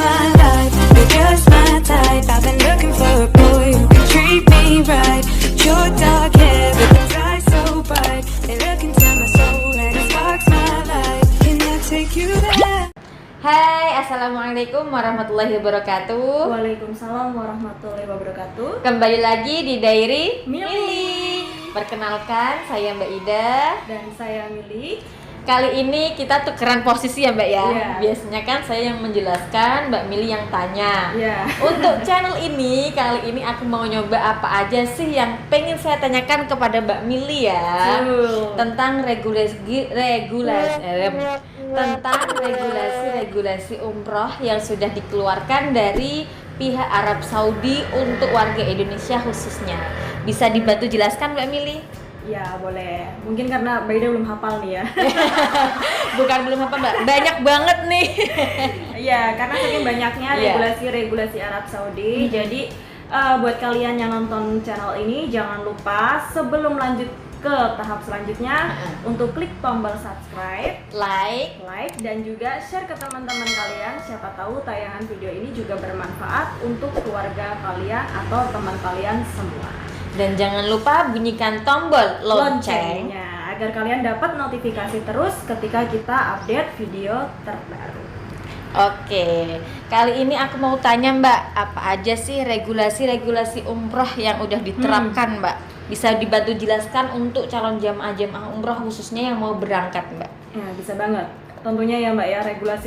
my life. You're just my type. I've been looking for a boy who can treat me right. Your dark hair with the eyes so bright. They look into my soul and it sparks my life. Can I take you there? Hai, Assalamualaikum warahmatullahi wabarakatuh. Waalaikumsalam warahmatullahi wabarakatuh. Kembali lagi di Diary Mili. Perkenalkan, saya Mbak Ida. Dan saya Mili. Kali ini kita tukeran posisi ya Mbak ya. Iya. Biasanya kan saya yang menjelaskan, Mbak Mili yang tanya. Iya. Untuk channel ini, kali ini aku mau nyoba apa aja sih yang pengen saya tanyakan kepada Mbak Mili ya. Tentang regulasi umroh yang sudah dikeluarkan dari pihak Arab Saudi untuk warga Indonesia khususnya. Bisa dibantu jelaskan Mbak Mili? Ya boleh. Mungkin karena Mbak Ida belum hafal nih ya. Bukan belum hafal Mbak, banyak banget nih. Iya, karena saking banyaknya regulasi Arab Saudi. Jadi buat kalian yang nonton channel ini, jangan lupa sebelum lanjut ke tahap selanjutnya untuk klik tombol subscribe, like, dan juga share ke teman-teman kalian. Siapa tahu tayangan video ini juga bermanfaat untuk keluarga kalian atau teman kalian semua. Dan jangan lupa bunyikan tombol loncengnya agar kalian dapat notifikasi terus ketika kita update video terbaru. Oke, kali ini aku mau tanya Mbak, apa aja sih regulasi umroh yang udah diterapkan Mbak? Bisa dibantu jelaskan untuk calon jamaah umroh khususnya yang mau berangkat Mbak? Ya, bisa banget. Tentunya ya Mbak ya,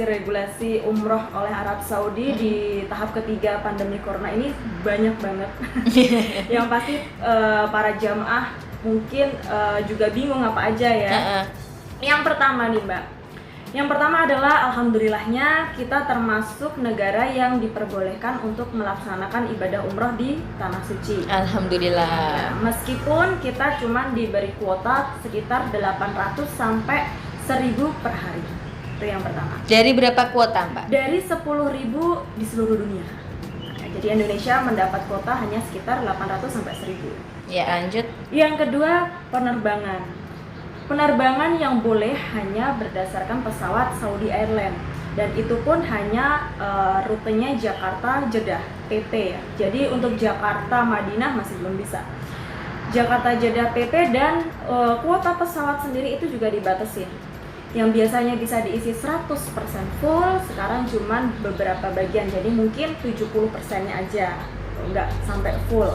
regulasi umroh oleh Arab Saudi di tahap ketiga pandemi corona ini banyak banget. Yang pasti para jamaah mungkin juga bingung apa aja ya. Yang pertama nih Mbak, yang pertama adalah alhamdulillahnya kita termasuk negara yang diperbolehkan untuk melaksanakan ibadah umroh di Tanah Suci. Alhamdulillah. Ya, meskipun kita cuma diberi kuota sekitar 800 sampai 1000 per hari. Itu yang pertama. Dari berapa kuota Mbak? Dari 10.000 di seluruh dunia. Nah, jadi Indonesia mendapat kuota hanya sekitar 800 sampai 1000. Ya, lanjut. Yang kedua, penerbangan. Penerbangan yang boleh hanya berdasarkan pesawat Saudi Airlines, dan itu pun hanya rutenya Jakarta Jeddah PP ya. Jadi untuk Jakarta Madinah masih belum bisa. Jakarta Jeddah PP dan kuota pesawat sendiri itu juga dibatasi. Yang biasanya bisa diisi 100% full, sekarang cuman beberapa bagian. Jadi mungkin 70%-nya aja, enggak sampai full.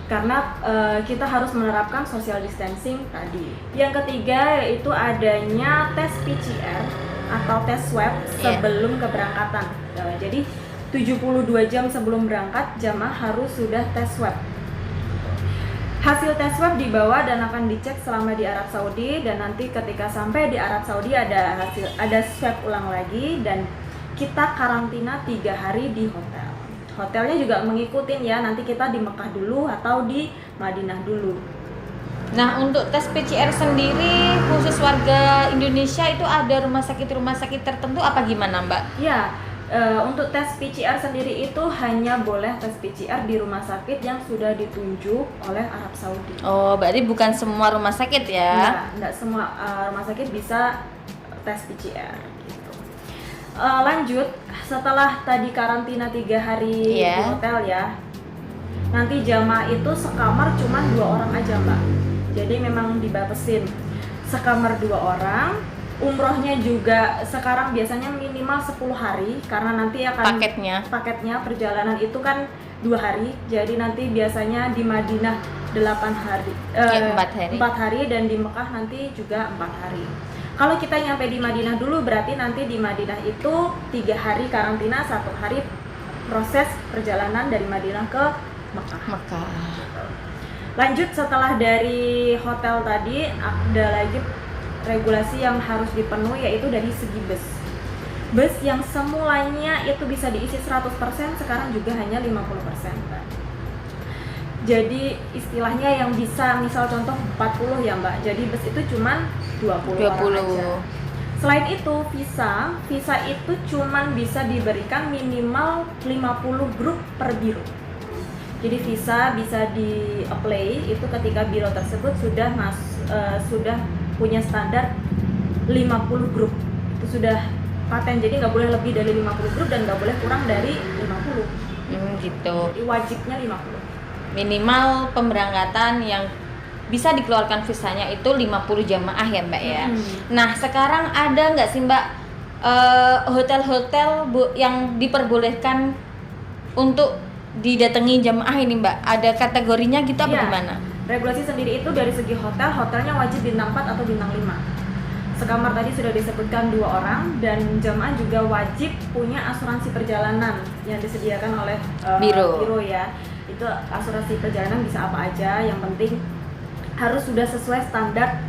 Karena kita harus menerapkan social distancing tadi. Yang ketiga yaitu adanya tes PCR atau tes swab sebelum keberangkatan. Jadi 72 jam sebelum berangkat jamaah harus sudah tes swab. Hasil tes swab dibawa dan akan dicek selama di Arab Saudi, dan nanti ketika sampai di Arab Saudi ada swab ulang lagi dan kita karantina 3 hari di hotel. Hotelnya juga mengikutin ya, nanti kita di Mekah dulu atau di Madinah dulu. Nah, untuk tes PCR sendiri khusus warga Indonesia itu ada rumah sakit tertentu apa gimana Mbak? Ya, untuk tes PCR sendiri itu hanya boleh tes PCR di rumah sakit yang sudah ditunjuk oleh Arab Saudi. Oh, berarti bukan semua rumah sakit ya? Enggak semua rumah sakit bisa tes PCR gitu. Lanjut, setelah tadi karantina 3 hari di hotel ya, nanti jamaah itu sekamar cuma 2 orang aja Mbak. Jadi memang dibatasin sekamar 2 orang. Umrohnya juga sekarang biasanya minimal 10 hari karena nanti akan paketnya perjalanan itu kan 2 hari. Jadi nanti biasanya di Madinah 4 hari dan di Mekah nanti juga 4 hari. Kalau kita nyampe di Madinah dulu berarti nanti di Madinah itu 3 hari karantina, 1 hari proses perjalanan dari Madinah ke Mekah. Lanjut, setelah dari hotel tadi ada lagi regulasi yang harus dipenuhi, yaitu dari segi bus. Bus yang semulanya itu bisa diisi 100%, sekarang juga hanya 50%. Jadi istilahnya yang bisa misal contoh 40 ya Mbak, jadi bus itu cuma 20 orang aja. Selain itu visa itu cuma bisa diberikan minimal 50 grup per biro. Jadi visa bisa di apply itu ketika biro tersebut sudah punya standar 50 grup. Itu sudah paten, jadi nggak boleh lebih dari 50 grup dan nggak boleh kurang dari 50. Gitu. Jadi wajibnya 50. Minimal pemberangkatan yang bisa dikeluarkan visanya itu 50 jamaah ya Mbak ya. Nah sekarang ada nggak sih Mbak hotel-hotel yang diperbolehkan untuk didatangi jamaah ini Mbak? Ada kategorinya gitu apa gimana? Regulasi sendiri itu dari segi hotelnya wajib bintang 4 atau bintang 5. Sekamar tadi sudah disebutkan 2 orang, dan jamaah juga wajib punya asuransi perjalanan yang disediakan oleh biro ya. Itu asuransi perjalanan bisa apa aja, yang penting harus sudah sesuai standar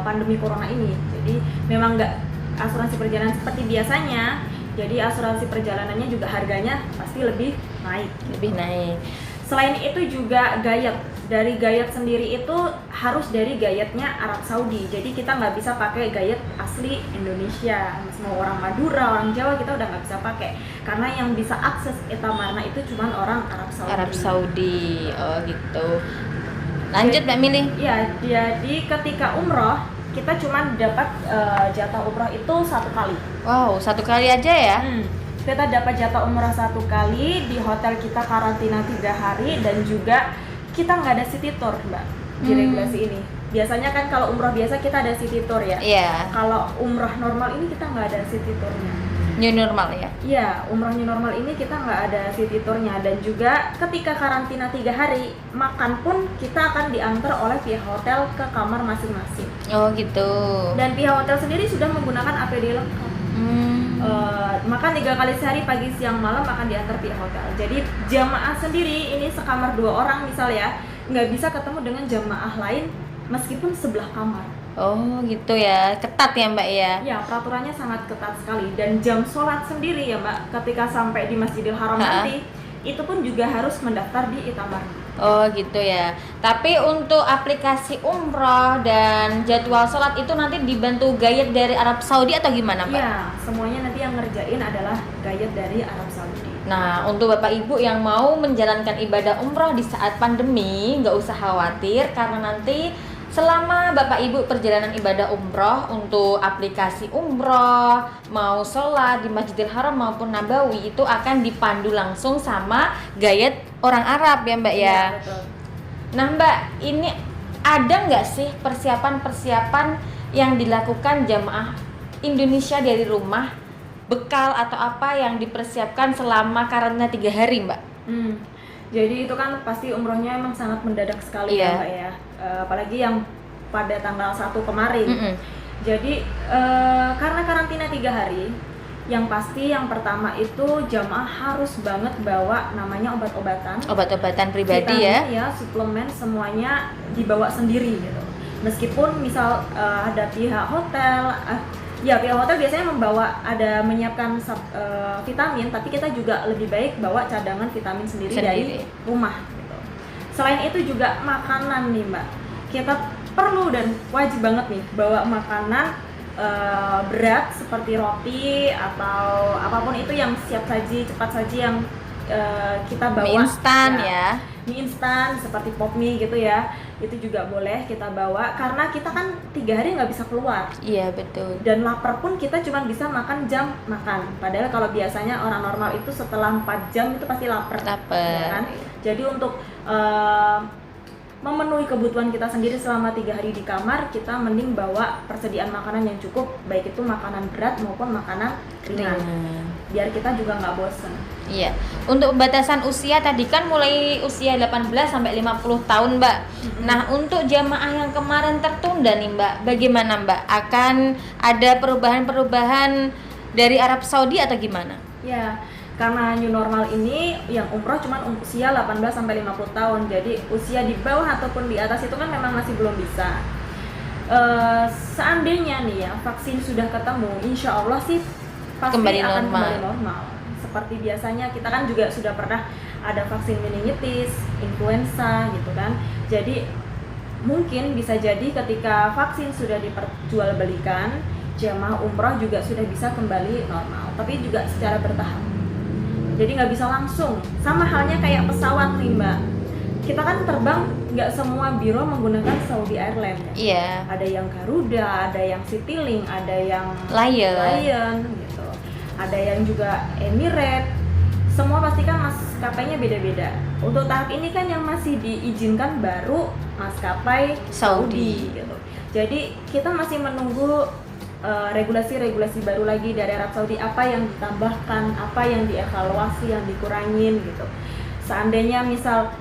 pandemi corona ini. Jadi memang nggak asuransi perjalanan seperti biasanya, jadi asuransi perjalanannya juga harganya pasti lebih naik. Selain itu juga gayet. Dari gayet sendiri itu harus dari gayetnya Arab Saudi. Jadi kita nggak bisa pakai gayet asli Indonesia. Mau orang Madura, orang Jawa kita udah nggak bisa pakai. Karena yang bisa akses Itamarna itu cuma orang Arab Saudi. Oh gitu. Lanjut Mbak Mili. Ya, jadi ketika umroh kita cuma dapat jatah umroh itu 1 kali. Wow, 1 kali aja ya? Kita dapat jatah umroh 1 kali, di hotel kita karantina 3 hari, dan juga kita nggak ada city tour Mbak di regulasi ini. Biasanya kan kalau umroh biasa kita ada city tour ya. Iya. Kalau umroh normal ini kita nggak ada city tournya. New normal ya? Iya, umroh new normal ini kita nggak ada city tournya, dan juga ketika karantina 3 hari, makan pun kita akan diantar oleh pihak hotel ke kamar masing-masing. Oh gitu. Dan pihak hotel sendiri sudah menggunakan APD lengkap. Makan 3 kali sehari, pagi, siang, malam akan diantar pihak hotel. Jadi jamaah sendiri ini sekamar 2 orang misal ya, nggak bisa ketemu dengan jamaah lain meskipun sebelah kamar. Oh gitu ya, ketat ya Mbak ya? Ya, peraturannya sangat ketat sekali. Dan jam sholat sendiri ya Mbak, ketika sampai di Masjidil Haram nanti, itu pun juga harus mendaftar di Itamarna. Oh gitu ya. Tapi untuk aplikasi umroh dan jadwal sholat itu nanti dibantu gayet dari Arab Saudi atau gimana Mbak? Iya, semuanya nanti yang ngerjain adalah gayet dari Arab Saudi. Nah, untuk Bapak Ibu yang mau menjalankan ibadah umroh di saat pandemi, nggak usah khawatir karena nanti selama Bapak Ibu perjalanan ibadah umroh untuk aplikasi umroh, mau sholat di Masjidil Haram maupun Nabawi, itu akan dipandu langsung sama gayet orang Arab ya Mbak ya? Iya, betul. Nah Mbak, ini ada nggak sih persiapan-persiapan yang dilakukan jamaah Indonesia dari rumah, bekal atau apa yang dipersiapkan selama karantina 3 hari Mbak? Jadi itu kan pasti umrohnya emang sangat mendadak sekali ya Mbak ya, apalagi yang pada tanggal 1 kemarin. Jadi karena karantina 3 hari, yang pasti yang pertama itu jamaah harus banget bawa namanya obat-obatan pribadi vitamin, ya, suplemen, semuanya dibawa sendiri gitu. Meskipun misal ada pihak hotel, pihak hotel biasanya menyiapkan vitamin, tapi kita juga lebih baik bawa cadangan vitamin sendiri. Dari rumah gitu. Selain itu juga makanan nih Mbak, kita perlu dan wajib banget nih bawa makanan berat seperti roti atau apapun itu yang siap saji, cepat saji, yang kita bawa. Mie instan ya. Mie instan seperti pop mie gitu ya, itu juga boleh kita bawa karena kita kan 3 hari nggak bisa keluar. Iya betul. Dan lapar pun kita cuma bisa makan jam makan. Padahal kalau biasanya orang normal itu setelah 4 jam itu pasti lapar. Ya kan? Jadi untuk memenuhi kebutuhan kita sendiri selama 3 hari di kamar, kita mending bawa persediaan makanan yang cukup, baik itu makanan berat maupun makanan ringan, biar kita juga nggak bosen. Iya. Untuk batasan usia tadi kan mulai usia 18 sampai 50 tahun Mbak. Nah untuk jamaah yang kemarin tertunda nih Mbak, bagaimana Mbak? Akan ada perubahan-perubahan dari Arab Saudi atau gimana? Ya, karena new normal ini yang umroh cuma usia 18 sampai 50 tahun. Jadi usia di bawah ataupun di atas itu kan memang masih belum bisa. Seandainya nih ya vaksin sudah ketemu, insya Allah sih pasti kembali akan kembali normal. Seperti biasanya, kita kan juga sudah pernah ada vaksin meningitis, influenza gitu kan. Jadi mungkin bisa jadi ketika vaksin sudah diperjualbelikan, jamaah umroh juga sudah bisa kembali normal, tapi juga secara bertahap. Jadi nggak bisa langsung, sama halnya kayak pesawat nih Mbak. Kita kan terbang, nggak semua biro menggunakan Saudi Airlines ya? Iya. Ada yang Garuda, ada yang Citylink, ada yang Lion gitu. ada yang juga Emirates. Semua pasti kan maskapainya beda-beda. Untuk tahap ini kan yang masih diizinkan baru maskapai Saudi gitu. Jadi kita masih menunggu regulasi-regulasi baru lagi dari Arab Saudi, apa yang ditambahkan, apa yang dievaluasi, yang dikurangin gitu. Seandainya misal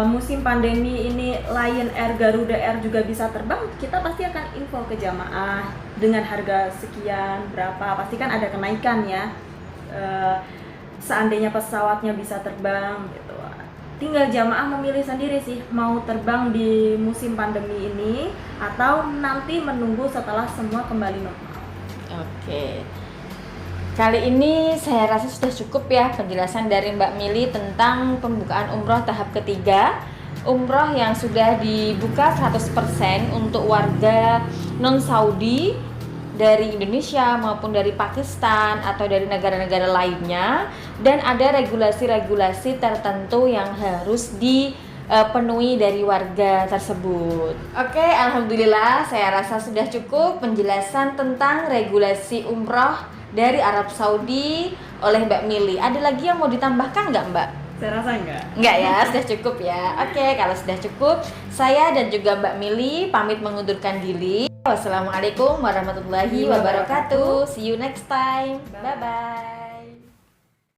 musim pandemi ini Lion Air, Garuda Air juga bisa terbang, kita pasti akan info ke jamaah dengan harga sekian berapa, pasti kan ada kenaikan ya. Seandainya pesawatnya bisa terbang gitu, tinggal jamaah memilih sendiri sih mau terbang di musim pandemi ini atau nanti menunggu setelah semua kembali normal. Oke. Kali ini saya rasa sudah cukup ya penjelasan dari Mbak Mili tentang pembukaan umroh tahap ketiga. Umroh yang sudah dibuka 100% untuk warga non-Saudi dari Indonesia maupun dari Pakistan atau dari negara-negara lainnya, dan ada regulasi-regulasi tertentu yang harus dipenuhi dari warga tersebut. Oke, alhamdulillah saya rasa sudah cukup penjelasan tentang regulasi umroh dari Arab Saudi oleh Mbak Mili. Ada lagi yang mau ditambahkan nggak, Mbak? Saya rasa enggak. Enggak ya, sudah cukup ya. Oke, kalau sudah cukup, saya dan juga Mbak Mili pamit mengundurkan diri. Wassalamualaikum warahmatullahi wabarakatuh. See you next time. Bye-bye.